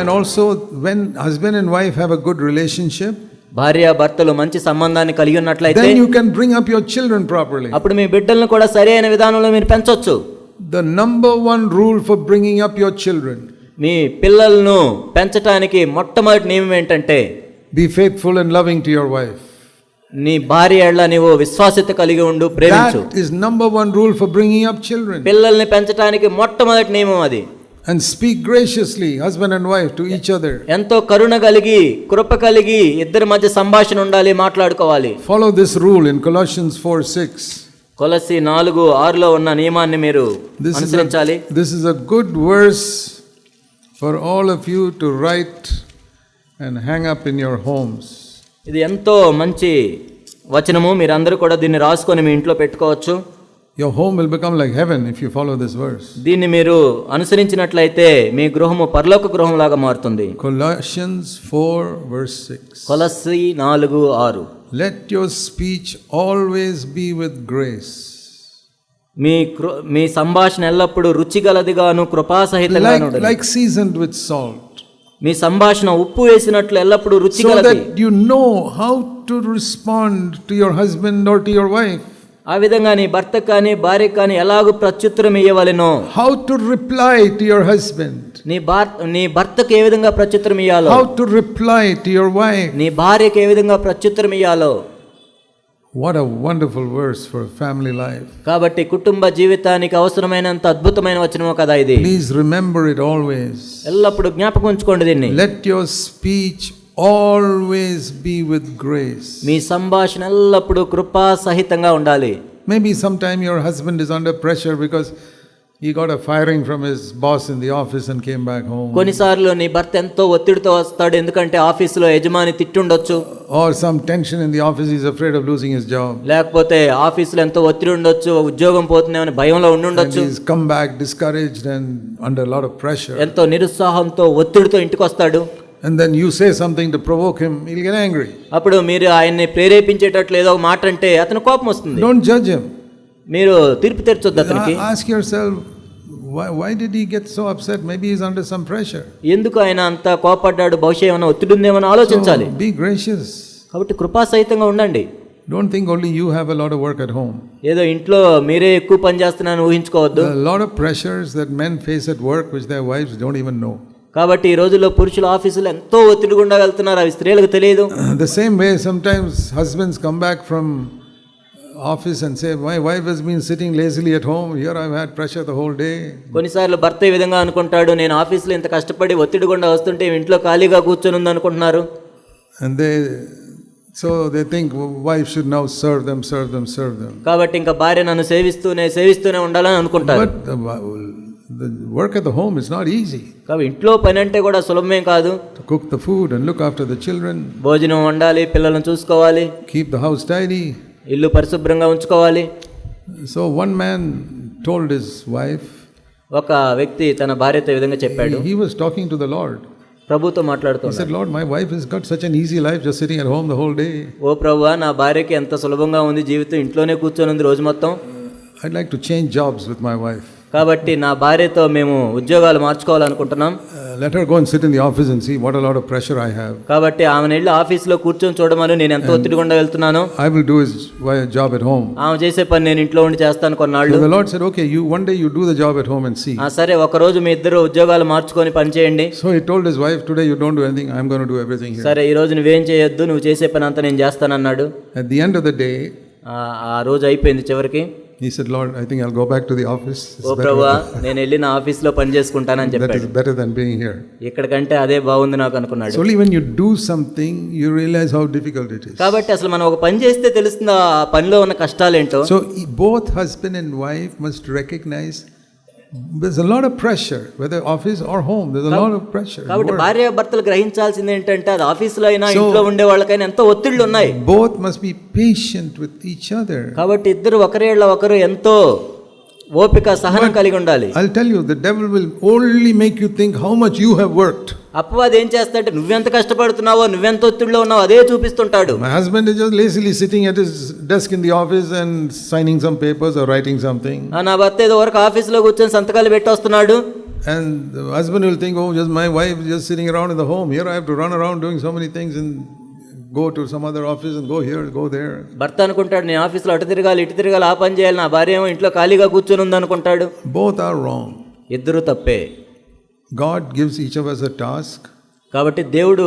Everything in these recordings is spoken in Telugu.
And also when husband and wife have a good relationship, భార్య భర్తలు మంచి సంబంధాన్ని కలిగి ఉన్నట్లయితే then you can bring up your children properly. అప్పుడు మీ బిడ్డలను కూడా సరైన విధానంలో మీరు పెంచొచ్చు. The number one rule for bringing up your children, మీ పిల్లలను పెంచడానికి మొట్టమొదటి నియమం ఏంటంటే be faithful and loving to your wife. నీ భార్య ఎడల నీవు విశ్వాసత కలిగి ఉండు, ప్రేమించు. That is number one rule for bringing up children. పిల్లల్ని పెంచడానికి మొట్టమొదటి నియమం అది. And speak graciously, husband and wife, to each other. ఎంతో కరుణ కలిగి కృప కలిగి ఇద్దరి మధ్య సంభాషణ ఉండాలి, మాట్లాడుకోవాలి. Follow this rule in Colossians 4:6. కొలస్సీ 4:6లో ఉన్న నియమాన్ని మీరు అనుసరించాలి. This is a good verse for all of you to write and hang up in your homes. ఇది ఎంతో మంచి వచనము, మీరందరూ కూడా దీన్ని రాసుకొని మీ ఇంట్లో పెట్టుకోవచ్చు. Your home will become like heaven if you follow this verse. దీన్ని మీరు అనుసరించినట్లయితే మీ గృహము పరలోక గృహం లాగా మారుతుంది. Colossians 4:6. కొలస్సీ 4:6. Let your speech always be with grace. మీ సంభాషణ ఎల్లప్పుడూ రుచిగలదిగాను కృపాసహితంగాను ఉండాలి. Like seasoned with salt. మీ సంభాషణ ఉప్పు వేసినట్లు ఎల్లప్పుడూ So రుచిగలది. that you know how to respond to your husband or to your wife. ఆ విధంగా నీ భర్తకు కానీ భార్యకు కానీ ఎలాగూ ప్రత్యుత్తరం ఇయ్యవలెనో, How to reply to your husband. నీ భర్తకు ఏ విధంగా ప్రత్యుత్తరం ఇయ్యాలో, How to reply to your wife. నీ భార్యకు ఏ విధంగా ప్రత్యుత్తరం ఇయ్యాలో. What a wonderful verse for family life. కాబట్టి కుటుంబ జీవితానికి అవసరమైనంత అద్భుతమైన వచనమో కదా ఇది. Please remember it always. ఎల్లప్పుడూ జ్ఞాపకం ఉంచుకోండి దీన్ని. Let your speech always be with grace. మీ సంభాషణ ఎల్లప్పుడూ కృపా సహితంగా ఉండాలి. Maybe sometime your husband is under pressure because he got a firing from his boss in the office and came back home. కొన్నిసార్లు నీ భర్త ఎంతో ఒత్తిడితో వస్తాడు, ఎందుకంటే ఆఫీసులో యజమాని తిట్టుండొచ్చు. Or some tension in the office, he's afraid of losing his job. లేకపోతే ఆఫీసులో ఎంతో ఒత్తిడి ఉండొచ్చు, ఉద్యోగం పోతుందేమని భయంలో ఉండుండొచ్చు. And he's come back discouraged and under a lot of pressure. ఎంతో నిరుత్సాహంతో ఒత్తిడితో ఇంటికి వస్తాడు. And then you say something to provoke him, he'll get angry. అప్పుడు మీరు ఆయన్ని ప్రేరేపించేటట్లు ఏదో ఒక మాట అంటే అతను కోపం వస్తుంది. Don't judge him. మీరు తీర్పు తీర్చొద్దు అతనికి. Ask yourself, why did he get so upset? Maybe he's under some pressure. ఎందుకు ఆయన అంత కోపడ్డాడు, బహుశా ఏమైనా ఒత్తిడి ఉందేమో ఆలోచించాలి. So be gracious. కాబట్టి కృపాసహితంగా ఉండండి. Don't think only you have a lot of work at home. ఏదో ఇంట్లో మీరే ఎక్కువ పని చేస్తున్నారని ఊహించుకోవద్దు. There are a lot of pressures that men face at work which their wives don't even know. కాబట్టి ఈ రోజుల్లో పురుషులు ఆఫీసులో ఎంతో ఒత్తిడి గుండా వెళ్తున్నారు, అవి స్త్రీలకు తెలియదు. The same way sometimes husbands come back from office and say, my wife has been sitting lazily at home, here I've had pressure the whole day. కొన్నిసార్లు భర్త ఈ విధంగా అనుకుంటాడు, నేను ఆఫీసులో ఇంత కష్టపడి ఒత్తిడి గుండా వస్తుంటే ఇంట్లో ఖాళీగా కూర్చొని ఉంది అనుకుంటున్నారు. And they think wife should now serve them. కాబట్టి ఇంకా భార్య నన్ను సేవిస్తూనే ఉండాలని అనుకుంటారు. But the work at the home is not easy. కాబట్టి ఇంట్లో పని అంటే కూడా సులభమే కాదు. To cook the food and look after the children. భోజనం వండాలి, పిల్లలను చూసుకోవాలి, keep the house tidy. ఇల్లు పరిశుభ్రంగా ఉంచుకోవాలి. So one man told his wife, ఒక వ్యక్తి తన భార్యతో ఈ విధంగా చెప్పాడు. He was talking to the Lord. ప్రభుతో మాట్లాడుతూ He said, Lord, my wife has got such an easy life just sitting at home the whole day. ఓ ప్రభువా, నా భార్యకి ఎంత సులభంగా ఉంది జీవితం, ఇంట్లోనే కూర్చొని ఉంది రోజు మొత్తం. I'd like to change jobs with my wife. కాబట్టి నా భార్యతో మేము ఉద్యోగాలు మార్చుకోవాలనుకుంటున్నాం. Let her go and sit in the office and see what a lot of pressure I have. కాబట్టి ఆమెను వెళ్ళి ఆఫీస్లో కూర్చొని చూడమని, నేను ఎంత ఒత్తిడి గుండా వెళ్తున్నాను. I will do his job at home. ఆమె చేసే పని నేను ఇంట్లో ఉండి చేస్తాను కొన్నాళ్ళు. So the Lord said, okay, one day you do the job at home and see. సరే, ఒక రోజు మీ ఇద్దరు ఉద్యోగాలు మార్చుకొని పని చేయండి. So he told his wife, today you don't do anything, I'm going to do everything here. సరే, ఈ రోజు నువ్వేం చేయొద్దు, నువ్వు చేసే పని అంతా నేను చేస్తానన్నాడు. At the end of the day, ఆ రోజు అయిపోయింది. చివరికి he said, Lord, I think I'll go back to the office. ఓ ప్రభువా, నేను వెళ్ళి నా ఆఫీస్లో పని చేసుకుంటానని చెప్పాడు. That is better than being here. ఇక్కడికంటే అదే బాగుంది నాకు అనుకున్నాడు. So only when you do something you realize how difficult it is. కాబట్టి అసలు మనం ఒక పని చేస్తే తెలుస్తుంది ఆ పనిలో ఉన్న కష్టాలేంటో. So both husband and wife must recognize there's a lot of pressure, whether office or home, there's a lot of pressure. కాబట్టి భార్య భర్తలు గ్రహించాల్సింది ఏంటంటే, అది ఆఫీసులో అయినా ఇంట్లో ఉండే వాళ్ళకైనా ఎంతో ఒత్తిళ్లు ఉన్నాయి. Both must be patient with each other. కాబట్టి ఇద్దరు ఒకరేళ్ళ ఒకరు ఎంతో ఓపిక సహనం కలిగి ఉండాలి. I'll tell you, the devil will only make you think how much you have worked. అపవాది ఏం చేస్తాడంటే, నువ్వెంత కష్టపడుతున్నావో, నువ్వెంత ఒత్తిడిలో ఉన్నావో అదే చూపిస్తుంటాడు. My husband is just lazily sitting at his desk in the office and signing some papers or writing something. నా భర్త ఏదో వరకు ఆఫీసులో కూర్చొని సంతకాలు పెట్టి వస్తున్నాడు. And the husband will think, oh, just my wife is just sitting around in the home. Here I have to run around doing so many things and go to some other office and go here, go there. భర్త అనుకుంటాడు నేను ఆఫీస్లో అటు తిరగాలి ఇటు తిరగాలి, ఆ పని చేయాలి, నా భార్య ఏమో ఇంట్లో ఖాళీగా కూర్చొని ఉందనుకుంటాడు. Both are wrong. ఇద్దరు తప్పే. God gives each of us a task. కాబట్టి దేవుడు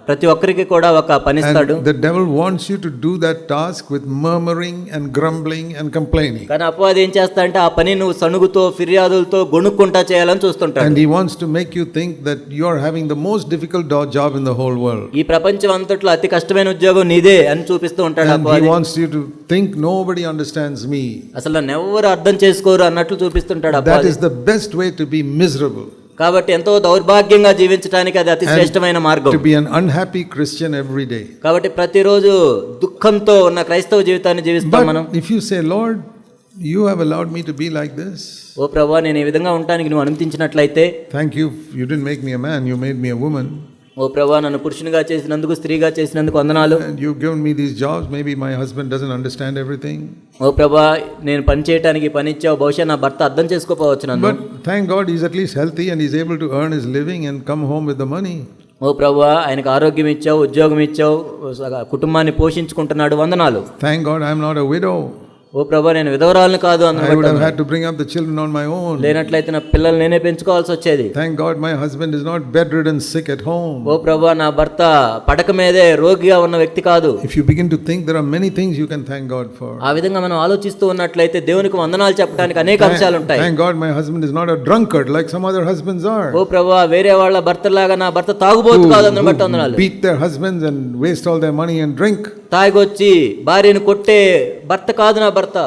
ప్రతి ఒక్కరికి కూడా ఒక పని ఇస్తాడు. And the devil wants you to do that task with murmuring and grumbling and complaining. కానీ అపవాది ఏం చేస్తాడంటే ఆ పని నువ్వు సణుగుతో ఫిర్యాదులతో గొణుక్కుంటా చేయాలని చూస్తుంటాడు. And he wants to make you think that you are having the most difficult job in the whole world. ఈ ప్రపంచం అంతట్లో అతి కష్టమైన ఉద్యోగం నీదే అని చూపిస్తూ ఉంటాడు అపవాది. And he wants you to think nobody understands me. అసలు నన్ను ఎవరు అర్థం చేసుకోరు అన్నట్లు చూపిస్తుంటాడు అపవాది. That is the best way to be miserable. కాబట్టి ఎంతో దౌర్భాగ్యంగా జీవించడానికి అది అతి శ్రేష్టమైన మార్గం. To be an unhappy Christian every day. కాబట్టి ప్రతిరోజు దుఃఖంతో ఉన్న క్రైస్తవ జీవితాన్ని జీవిస్తాం మనం. But if you say, Lord, you have allowed me to be like this. ఓ ప్రభువా నేను ఈ విధంగా ఉండడానికి నువ్వు అనుమతించినట్లయితే, thank you, you didn't make me a man, you made me a woman. ఓ ప్రభువా నన్ను పురుషునిగా చేసినందుకు స్త్రీగా చేసినందుకు వందనాలు. And you've given me these jobs, maybe my husband doesn't understand everything. ఓ ప్రభువా నేను పని చేయడానికి పని ఇచ్చావు, బహుశా నా భర్త అర్థం చేసుకోకపోవచ్చు నన్ను. But thank God he's at least healthy and he's able to earn his living and come home with the money. ఓ ప్రభువా ఆయనకు ఆరోగ్యం ఇచ్చావు, ఉద్యోగం ఇచ్చావు, కుటుంబాన్ని పోషించుకుంటున్నాడు, వందనాలు. Thank God I'm not a widow. ఓ ప్రభువా నేను విధవరాలను కాదు. I would have had to bring up the children on my own. లేనట్లయితే నా పిల్లలు నేనే పెంచుకోవాల్సి వచ్చేది. Thank God my husband is not bedridden sick at home. ఓ ప్రభువా నా భర్త పడక మీదే రోగిగా ఉన్న వ్యక్తి కాదు. If you begin to think, there are many things you can thank God for. ఆ విధంగా మనం ఆలోచిస్తూ ఉన్నట్లయితే దేవునికి వందనాలు చెప్పడానికి అనేక అంశాలు ఉంటాయి. Thank God my husband is not a drunkard like some other husbands are. ఓ ప్రభువా వేరే వాళ్ళ భర్తలాగా నా భర్త తాగుబోతు కాదు, అందుని బట్టి వందనాలు. Beat their husbands and waste all their money and drink. తాగొచ్చి భార్యను కొట్టే భర్త కాదు నా భర్త.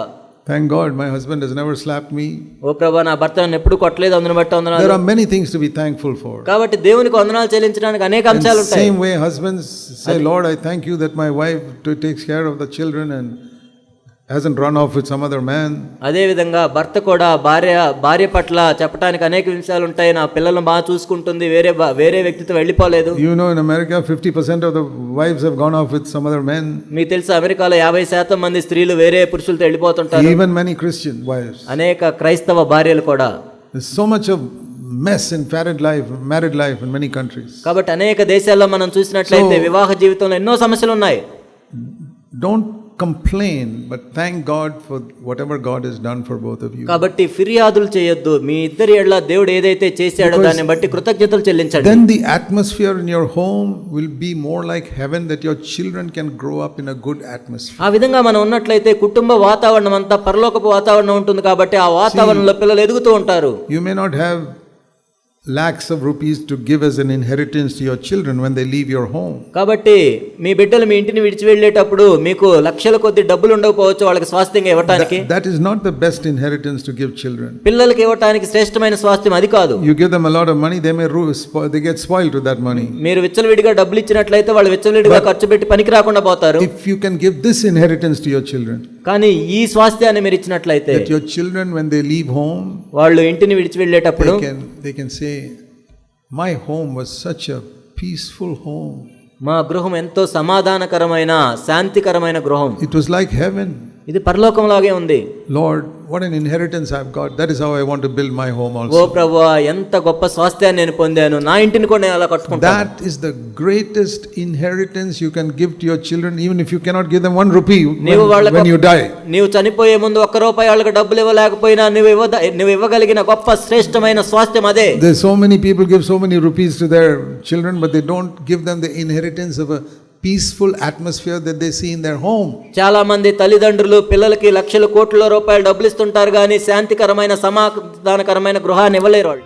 Thank God my husband has never slapped me. ఓ ప్రభువా నా భర్త నన్ను ఎప్పుడు కొట్టలేదు, అందుని బట్టి వందనాలు. There are many things to be thankful for. కాబట్టి దేవునికి వందనాలు చెల్లించడానికి అనేక అంశాలు ఉంటాయి. Same way husbands say, Lord, I thank you that my wife takes care of the children and hasn't run off with some other man. అదే విధంగా భర్త కూడా భార్య పట్ల చెప్పడానికి అనేక విషయాలు ఉంటాయి. నా పిల్లలను బాగా చూసుకుంటుంది, వేరే వ్యక్తితో వెళ్ళిపోలేదు. You know in America 50% of the wives have gone off with some other men. మీకు తెలుసు అమెరికాలో 50% మంది స్త్రీలు వేరే పురుషులతో వెళ్ళిపోతుంటారు. Even many Christian wives. అనేక క్రైస్తవ భార్యలు కూడా. There's so much of mess in married life in many countries. కాబట్టి అనేక దేశాల్లో మనం చూసినట్లయితే వివాహ జీవితంలో ఎన్నో సమస్యలు ఉన్నాయి. Don't complain, but thank God for whatever God has done for both of you. కాబట్టి ఫిర్యాదులు చేయొద్దు, మీ ఇద్దరి ఎడల దేవుడు ఏదైతే చేశాడో దాన్ని బట్టి కృతజ్ఞతలు చెల్లించండి. Then the atmosphere in your home will be more like heaven, that your children can grow up in a good atmosphere. ఆ విధంగా మనం ఉన్నట్లయితే కుటుంబ వాతావరణం అంతా పరలోకపు వాతావరణం ఉంటుంది. కాబట్టి ఆ వాతావరణంలో పిల్లలు ఎదుగుతూ ఉంటారు. You may not have lakhs of rupees to give as an inheritance to your children when they leave your home. కాబట్టి మీ బిడ్డలు మీ ఇంటిని విడిచి వెళ్ళేటప్పుడు మీకు లక్షల కొద్ది డబ్బులు ఉండకపోవచ్చు వాళ్ళకి స్వాస్థ్యంగా ఇవ్వడానికి. That is not the best inheritance to give children. పిల్లలకి ఇవ్వడానికి శ్రేష్టమైన స్వాస్థ్యం అది కాదు. You give them a lot of money, they get spoiled with that money. మీరు విచ్చలవిడిగా డబ్బులు ఇచ్చినట్లయితే వాళ్ళు విచ్చలవిడిగా ఖర్చు పెట్టి పనికి రాకుండా పోతారు. If you can give this inheritance to your children, కానీ ఈ స్వాస్థ్యాన్ని మీరు ఇచ్చినట్లయితే that your children when they leave home, వాళ్ళు ఇంటిని విడిచి వెళ్ళేటప్పుడు they can say, my home was such a peaceful home. మా గృహం ఎంతో సమాధానకరమైన శాంతికరమైన గృహం. It was like heaven. ఇది పరలోకంలాగే ఉంది. Lord, what an inheritance I've got. That is how I want to build my home also. ఓ ప్రభువా ఎంత గొప్ప స్వాస్థ్యాన్ని నేను పొందాను, నా ఇంటిని కూడా నేను అలా కట్టుకుంటాను. That is the greatest inheritance you can give to your children, even if you cannot give them 1 rupee when you die. నీవు చనిపోయే ముందు 1 రూపాయి వాళ్ళకి డబ్బులు ఇవ్వలేకపోయినా నువ్వు ఇవ్వగలిగిన గొప్ప శ్రేష్టమైన స్వాస్థ్యం అదే. There's so many people give so many rupees to their children, but they don't give them the inheritance of a peaceful atmosphere that they see in their home. చాలా మంది తల్లిదండ్రులు పిల్లలకి లక్షల కోట్ల రూపాయలు డబ్బులు ఇస్తుంటారు కానీ శాంతికరమైన సమాధానకరమైన గృహాన్ని ఇవ్వలేరు వాళ్ళు.